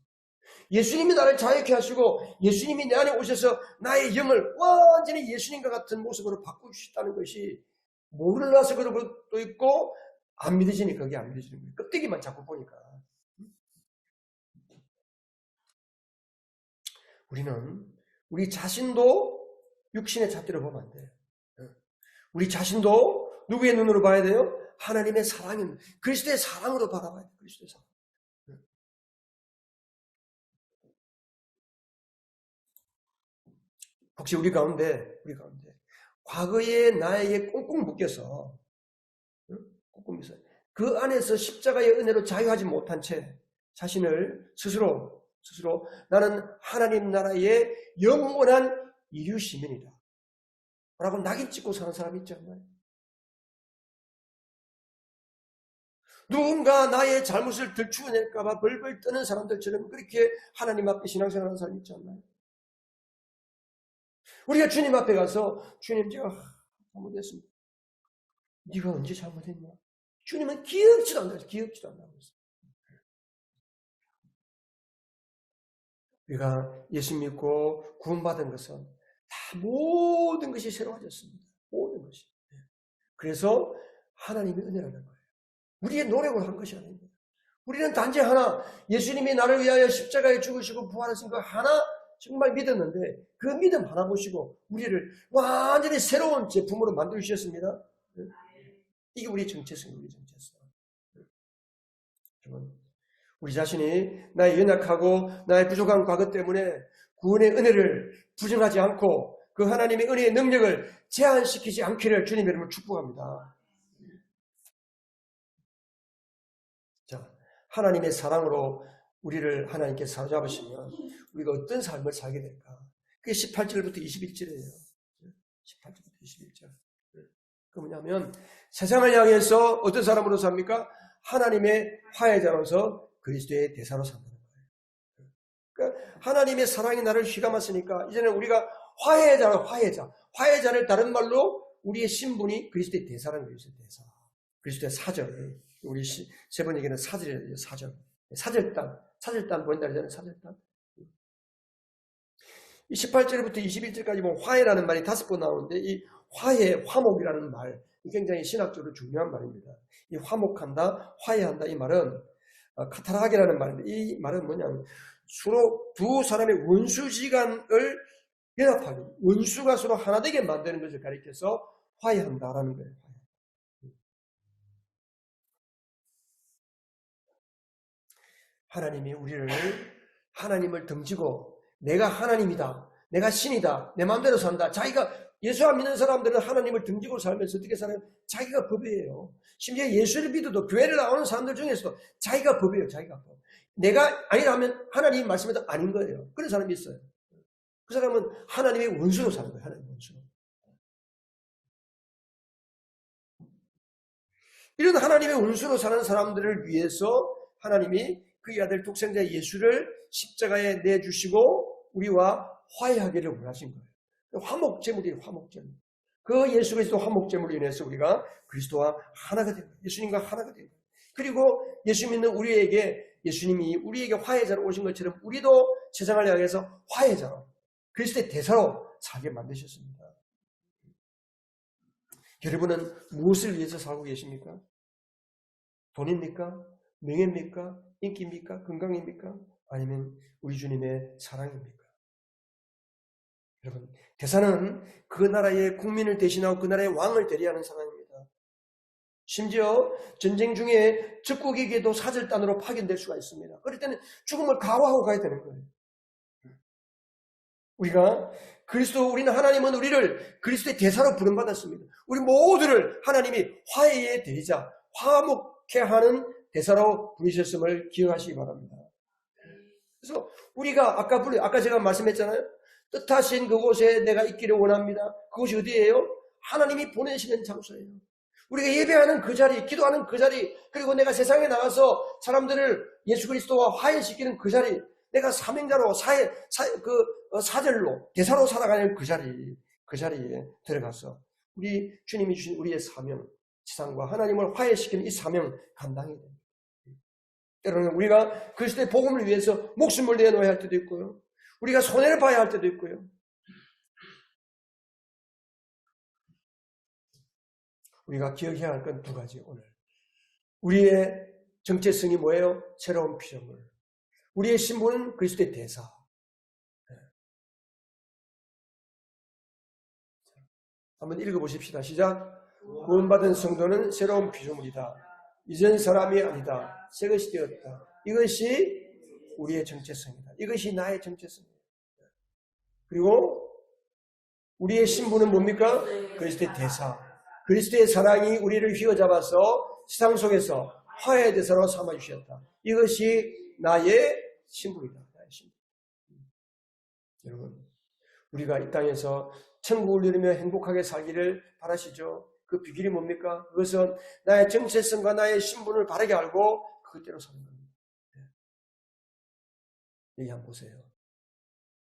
예수님이 나를 자유케 하시고 예수님이 내 안에 오셔서 나의 영을 완전히 예수님과 같은 모습으로 바꾸시다는 것이 몰라서 그런 것도 있고 안 믿어지니까 그게 안 믿어지는 거예요. 껍데기만 자꾸 보니까. 우리는 우리 자신도 육신의 잣대로 보면 안 돼요. 우리 자신도 누구의 눈으로 봐야 돼요? 하나님의 사랑인 그리스도의 사랑으로 바라봐야 돼요. 그리스도의 사랑. 혹시 우리 가운데 과거의 나에게 꽁꽁 묶여서 그 안에서 십자가의 은혜로 자유하지 못한 채 자신을 스스로 나는 하나님 나라의 영원한 이류 시민이다 라고 낙인 찍고 사는 사람이 있지 않나요? 누군가 나의 잘못을 들추어낼까 봐 벌벌 떠는 사람들처럼 그렇게 하나님 앞에 신앙생활하는 사람이 있지 않나요? 우리가 주님 앞에 가서 주님 제가 잘못했습니다. 네가 언제 잘못했냐? 주님은 기억지도 않는다고 했어요. 우리가 예수 믿고 구원받은 것은 다 모든 것이 새로워졌습니다. 모든 것이. 그래서 하나님의 은혜라는 거예요. 우리의 노력으로 한 것이 아닙니다. 우리는 단지 하나, 예수님이 나를 위하여 십자가에 죽으시고 부활하신 거 하나 정말 믿었는데 그 믿음 하나 보시고 우리를 완전히 새로운 제품으로 만들어주셨습니다. 이게 우리의 정체성이에요. 우리의 정체성. 여러분, 우리 자신이 나의 연약하고 나의 부족한 과거 때문에 구원의 은혜를 부정하지 않고 그 하나님의 은혜의 능력을 제한시키지 않기를 주님의 이름으로 축복합니다. 자, 하나님의 사랑으로 우리를 하나님께 사로잡으시면 우리가 어떤 삶을 살게 될까? 그게 18절부터 21절이에요. 18절부터 21절. 그 뭐냐면 세상을 향해서 어떤 사람으로 삽니까? 하나님의 화해자로서 그리스도의 대사로 산다는 거예요. 그러니까 하나님의 사랑이 나를 휘감았으니까 이제는 우리가 화해자로 화해자를 다른 말로 우리의 신분이 그리스도의 대사라는 거예요. 대사. 그리스도의 사절. 우리 세 번 얘기는 사절이에요. 사절. 사절단 보인다 그러잖아요. 사절단. 이 18절부터 21절까지 보면 화해라는 말이 5번 나오는데 이 화해, 화목이라는 말 굉장히 신학적으로 중요한 말입니다. 이 화목한다, 화해한다 이 말은 카타라하게라는 말인데 이 말은 뭐냐면 서로 두 사람의 원수지간을 연합하기, 원수가 서로 하나 되게 만드는 것을 가리켜서 화해한다라는 거예요. 하나님이 우리를 하나님을 덤지고 내가 하나님이다, 내가 신이다, 내 마음대로 산다. 자기가 예수 안 믿는 사람들은 하나님을 덤지고 살면서 어떻게 살아요? 자기가 법이에요. 심지어 예수를 믿어도 교회를 나오는 사람들 중에서도 자기가 법이에요. 자기가 법. 내가 아니라면 하나님 말씀에도 아닌 거예요. 그런 사람이 있어요. 그 사람은 하나님의 원수로 사는 거예요. 하나님의 원수로. 이런 하나님의 원수로 사는 사람들을 위해서 하나님이 그의 아들 독생자 예수를 십자가에 내주시고 우리와 화해하기를 원하신 거예요. 화목제물이에요. 화목제물. 그 예수 그리스도 화목제물로 인해서 우리가 그리스도와 하나가 된 거예요. 예수님과 하나가 된 거예요. 그리고 예수 믿는 우리에게 예수님이 우리에게 화해자로 오신 것처럼 우리도 세상을 향해서 화해자로 그리스도의 대사로 살게 만드셨습니다. 여러분은 무엇을 위해서 살고 계십니까? 돈입니까? 명예입니까? 인기입니까? 건강입니까? 아니면 우리 주님의 사랑입니까? 여러분, 대사는 그 나라의 국민을 대신하고 그 나라의 왕을 대리하는 사람입니다. 심지어 전쟁 중에 적국에게도 사절단으로 파견될 수가 있습니다. 그럴 때는 죽음을 각오하고 가야 되는 거예요. 우리는 하나님은 우리를 그리스도의 대사로 부름받았습니다. 우리 모두를 하나님이 화해의 대리자, 화목케 하는 대사로 부르셨음을 기억하시기 바랍니다. 그래서 우리가 아까 제가 말씀했잖아요. 뜻하신 그곳에 내가 있기를 원합니다. 그곳이 어디예요? 하나님이 보내시는 장소예요. 우리가 예배하는 그 자리, 기도하는 그 자리, 그리고 내가 세상에 나가서 사람들을 예수 그리스도와 화해시키는 그 자리, 내가 사명자로 사절로 대사로 살아가는 그 자리에 들어가서 우리 주님이 주신 우리의 사명, 세상과 하나님을 화해시키는 이 사명 감당해야 됩니다. 때로는 우리가 그리스도의 복음을 위해서 목숨을 내놓아야 할 때도 있고요. 우리가 손해를 봐야 할 때도 있고요. 우리가 기억해야 할 건 두 가지 오늘. 우리의 정체성이 뭐예요? 새로운 피조물. 우리의 신분은 그리스도의 대사. 한번 읽어보십시다. 시작. 구원받은 성도는 새로운 피조물이다. 이전 사람이 아니다. 새 것이 되었다. 이것이 우리의 정체성이다. 이것이 나의 정체성이다. 그리고 우리의 신분은 뭡니까? 그리스도의 대사. 그리스도의 사랑이 우리를 휘어잡아서 세상 속에서 화해의 대사로 삼아주셨다. 이것이 나의 신분이다. 나의 신분. 여러분, 우리가 이 땅에서 천국을 누리며 행복하게 살기를 바라시죠? 그 비결이 뭡니까? 그것은 나의 정체성과 나의 신분을 바르게 알고 그대로 사는 겁니다. 여기 한번 보세요.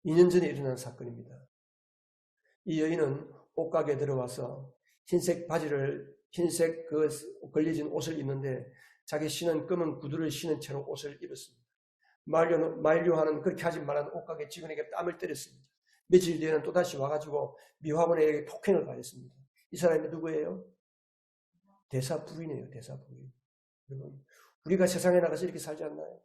2년 전에 일어난 사건입니다. 이 여인은 옷가게에 들어와서 흰색 걸려진 옷을 입는데 자기 신은 검은 구두를 신은 채로 옷을 입었습니다. 만류하는 그렇게 하지 말라는 옷가게 직원에게 땀을 때렸습니다. 며칠 뒤에는 또다시 와가지고 미화원에게 폭행을 가했습니다. 이 사람이 누구예요? 대사 부인이에요. 대사 부인. 여러분, 우리가 세상에 나가서 이렇게 살지 않나요?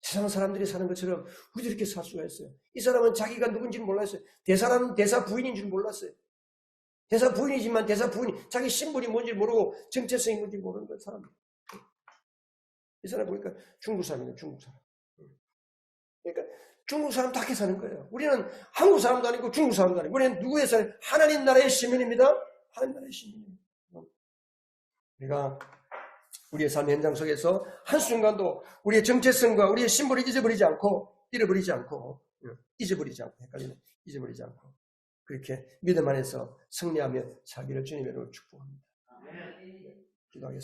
세상 사람들이 사는 것처럼 우리도 이렇게 살 수가 있어요. 이 사람은 자기가 누군지는 몰랐어요. 대사라는 대사 부인인 줄 몰랐어요. 대사 부인이지만 대사 부인이 자기 신분이 뭔지 모르고 정체성이 뭔지 모르는 그 사람. 이 사람 보니까 중국 사람이에요. 중국 사람. 그러니까 중국 사람 다 이렇게 사는 거예요. 우리는 한국 사람도 아니고 중국 사람도 아니고 우리는 누구의 사람? 하나님 나라의 시민입니다. 하나님 나라의 시민입니다. 우리가 우리의 삶 현장 속에서 한순간도 우리의 정체성과 우리의 신분을 잊어버리지 않고 잃어버리지 않고 잊어버리지 않고 헷갈리는 잊어버리지 않고 그렇게 믿음 안에서 승리하며 살기를 주님의 이름으로 축복합니다. 기도하겠습니다.